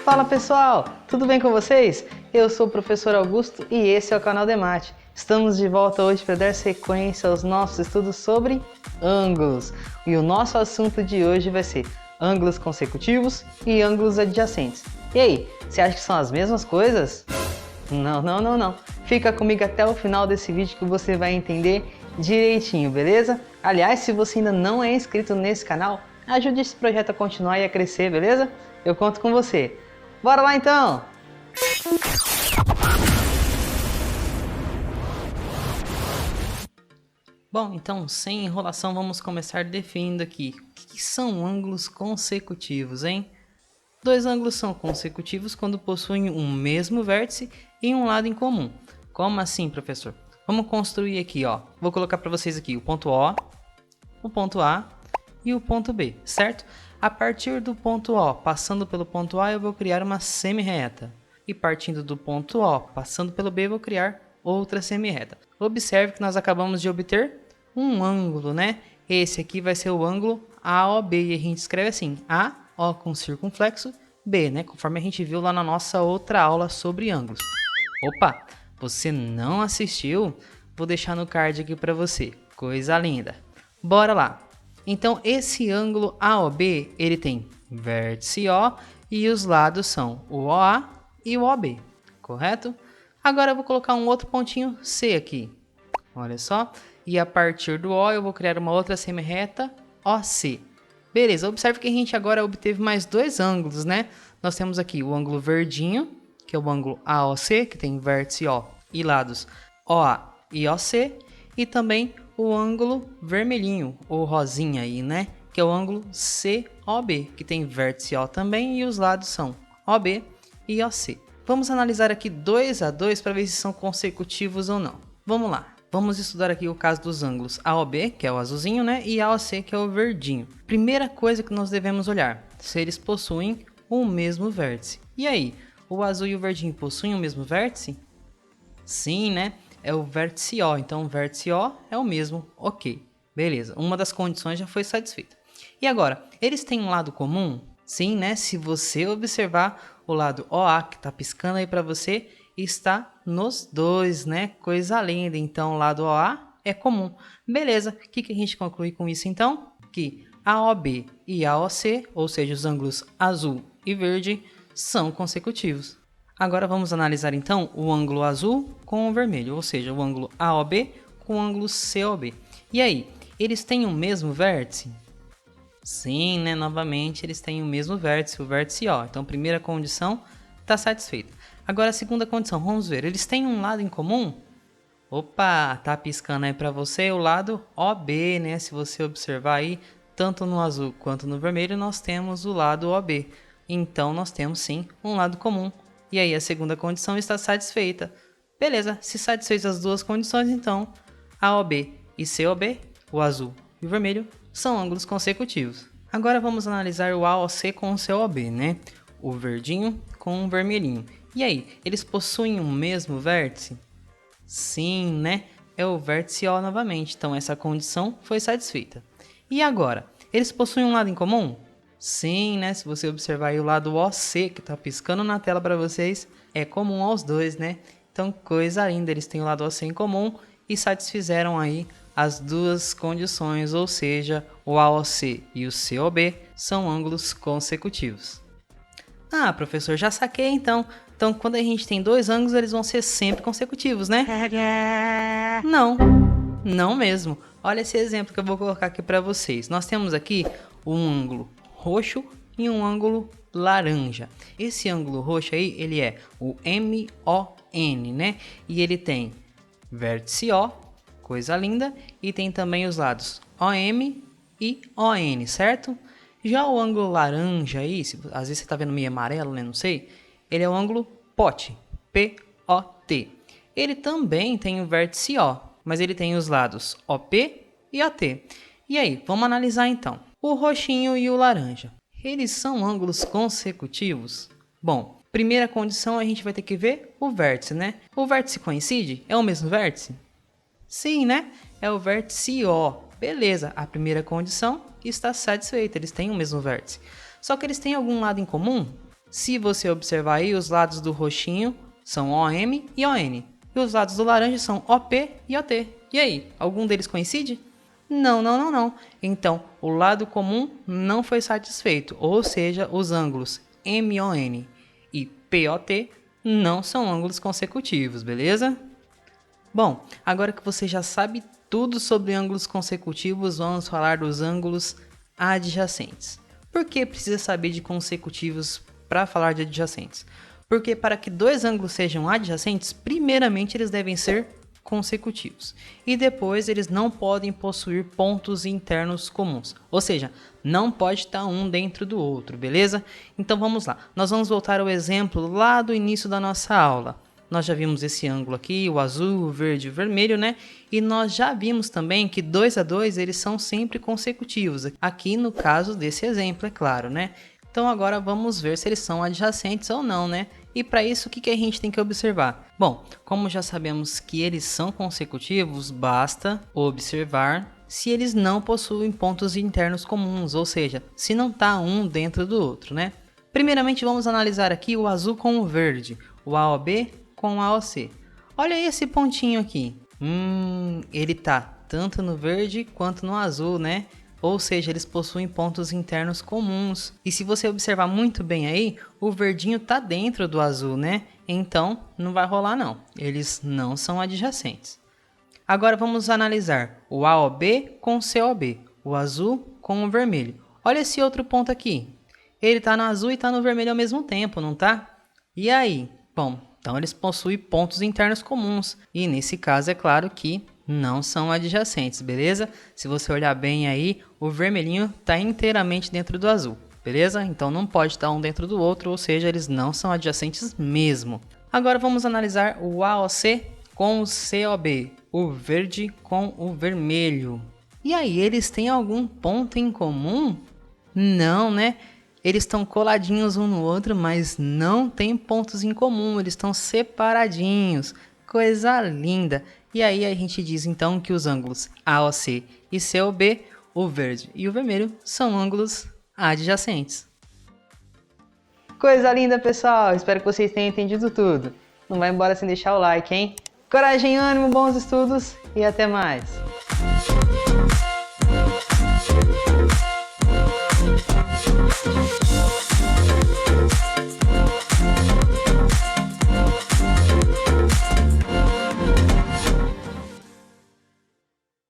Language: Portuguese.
Fala pessoal, tudo bem com vocês? Eu sou o professor Augusto e esse é o canal Demate. Estamos de volta hoje para dar sequência aos nossos estudos sobre ângulos. E o nosso assunto de hoje vai ser ângulos consecutivos e ângulos adjacentes. E aí, você acha que são as mesmas coisas? Não. Fica comigo até o final desse vídeo que você vai entender direitinho, beleza? Aliás, se você ainda não é inscrito nesse canal, ajude esse projeto a continuar e a crescer, beleza? Eu conto com você. Bora lá então! Bom, então, sem enrolação, vamos começar definindo aqui o que são ângulos consecutivos, hein? Dois ângulos são consecutivos quando possuem um mesmo vértice e um lado em comum. Como assim, professor? Vamos construir aqui, ó. Vou colocar para vocês aqui o ponto O, o ponto A e o ponto B, certo? A partir do ponto O, passando pelo ponto A, eu vou criar uma semi-reta. E partindo do ponto O, passando pelo B, eu vou criar outra semi-reta. Observe que nós acabamos de obter um ângulo, né? Esse aqui vai ser o ângulo AOB e a gente escreve assim, AO com circunflexo, B, né? Conforme a gente viu lá na nossa outra aula sobre ângulos. Opa, você não assistiu? Vou deixar no card aqui para você. Coisa linda. Bora lá. Então, esse ângulo AOB, ele tem vértice O e os lados são o OA e o OB, correto? Agora eu vou colocar um outro pontinho C aqui. Olha só. E a partir do O eu vou criar uma outra semi-reta OC. Beleza, observe que a gente agora obteve mais dois ângulos, né? Nós temos aqui o ângulo verdinho, que é o ângulo AOC, que tem vértice O e lados OA e OC. E também o ângulo vermelhinho, ou rosinha aí, né? Que é o ângulo COB, que tem vértice O também e os lados são OB e OC. Vamos analisar aqui 2 a 2 para ver se são consecutivos ou não. Vamos lá. Vamos estudar aqui o caso dos ângulos AOB, que é o azulzinho, né? E AOC, que é o verdinho. Primeira coisa que nós devemos olhar, se eles possuem o mesmo vértice. E aí, o azul e o verdinho possuem o mesmo vértice? Sim, né? É o vértice O, então o vértice O é o mesmo, ok. Beleza, uma das condições já foi satisfeita. E agora, eles têm um lado comum? Sim, né? Se você observar o lado OA, que está piscando aí para você, está nos dois, né? Coisa linda. Então, o lado OA é comum. Beleza, o que a gente conclui com isso então? Que AOB e AOC, ou seja, os ângulos azul e verde, são consecutivos. Agora vamos analisar então o ângulo azul com o vermelho, ou seja, o ângulo AOB com o ângulo COB. E aí, eles têm o mesmo vértice? Sim, né? Novamente, eles têm o mesmo vértice, o vértice O. Então, primeira condição está satisfeita. Agora, a segunda condição, vamos ver. Eles têm um lado em comum? Opa, tá piscando aí para você o lado OB, né? Se você observar aí, tanto no azul quanto no vermelho, nós temos o lado OB. Então, nós temos sim um lado comum. E aí, a segunda condição está satisfeita. Beleza, se satisfeitas as duas condições, então, AOB e COB, o azul e o vermelho, são ângulos consecutivos. Agora vamos analisar o AOC com o COB, né? O verdinho com o vermelhinho. E aí, eles possuem o mesmo vértice? Sim, né? É o vértice O novamente, então essa condição foi satisfeita. E agora, eles possuem um lado em comum? Sim, né? Se você observar aí o lado OC, que está piscando na tela para vocês, é comum aos dois, né? Então, coisa linda, eles têm o lado OC em comum e satisfizeram aí as duas condições, ou seja, o AOC e o COB são ângulos consecutivos. Ah, professor, já saquei então. Então, quando a gente tem dois ângulos, eles vão ser sempre consecutivos, né? Não mesmo. Olha esse exemplo que eu vou colocar aqui para vocês. Nós temos aqui um ângulo roxo e um ângulo laranja. Esse ângulo roxo aí, ele é o MON, né? E ele tem vértice O, coisa linda, e tem também os lados OM e ON, certo? Já o ângulo laranja aí, às vezes você tá vendo meio amarelo, né? Não sei. Ele é o ângulo POT, P-O-T. Ele também tem o vértice O, mas ele tem os lados OP e OT. E aí, vamos analisar então. O roxinho e o laranja, eles são ângulos consecutivos? Bom, primeira condição a gente vai ter que ver o vértice, né? O vértice coincide? É o mesmo vértice? Sim, né? É o vértice O. Beleza, a primeira condição está satisfeita, eles têm o mesmo vértice. Só que eles têm algum lado em comum? Se você observar aí, os lados do roxinho são OM e ON. E os lados do laranja são OP e OT. E aí, algum deles coincide? Não, não, não, não. Então, o lado comum não foi satisfeito, ou seja, os ângulos MON e POT não são ângulos consecutivos, beleza? Bom, agora que você já sabe tudo sobre ângulos consecutivos, vamos falar dos ângulos adjacentes. Por que precisa saber de consecutivos para falar de adjacentes? Porque para que dois ângulos sejam adjacentes, primeiramente eles devem ser consecutivos. E depois eles não podem possuir pontos internos comuns. Ou seja, não pode estar um dentro do outro, beleza? Então vamos lá. Nós vamos voltar ao exemplo lá do início da nossa aula. Nós já vimos esse ângulo aqui, o azul, o verde e o vermelho, né? E nós já vimos também que 2 a 2 eles são sempre consecutivos. Aqui no caso desse exemplo, é claro, né? Então agora vamos ver se eles são adjacentes ou não, né? E para isso, o que a gente tem que observar? Bom, como já sabemos que eles são consecutivos, basta observar se eles não possuem pontos internos comuns, ou seja, se não está um dentro do outro, né? Primeiramente vamos analisar aqui o azul com o verde, o AOB com o AOC. Olha esse pontinho aqui. Ele tá tanto no verde quanto no azul, né? Ou seja, eles possuem pontos internos comuns. E se você observar muito bem aí, o verdinho tá dentro do azul, né? Então, não vai rolar não. Eles não são adjacentes. Agora vamos analisar o AOB com o COB, o azul com o vermelho. Olha esse outro ponto aqui. Ele tá no azul e tá no vermelho ao mesmo tempo, não tá? E aí? Bom, então eles possuem pontos internos comuns. E nesse caso é claro que não são adjacentes, beleza? Se você olhar bem aí, o vermelhinho está inteiramente dentro do azul, beleza? Então não pode estar um dentro do outro, ou seja, eles não são adjacentes mesmo. Agora vamos analisar o AOC com o COB, o verde com o vermelho. E aí, eles têm algum ponto em comum? Não, né? Eles estão coladinhos um no outro, mas não tem pontos em comum, eles estão separadinhos. Coisa linda! E aí a gente diz então que os ângulos AOC e COB, o verde e o vermelho, são ângulos adjacentes. Coisa linda, pessoal! Espero que vocês tenham entendido tudo. Não vai embora sem deixar o like, hein? Coragem, ânimo, bons estudos e até mais!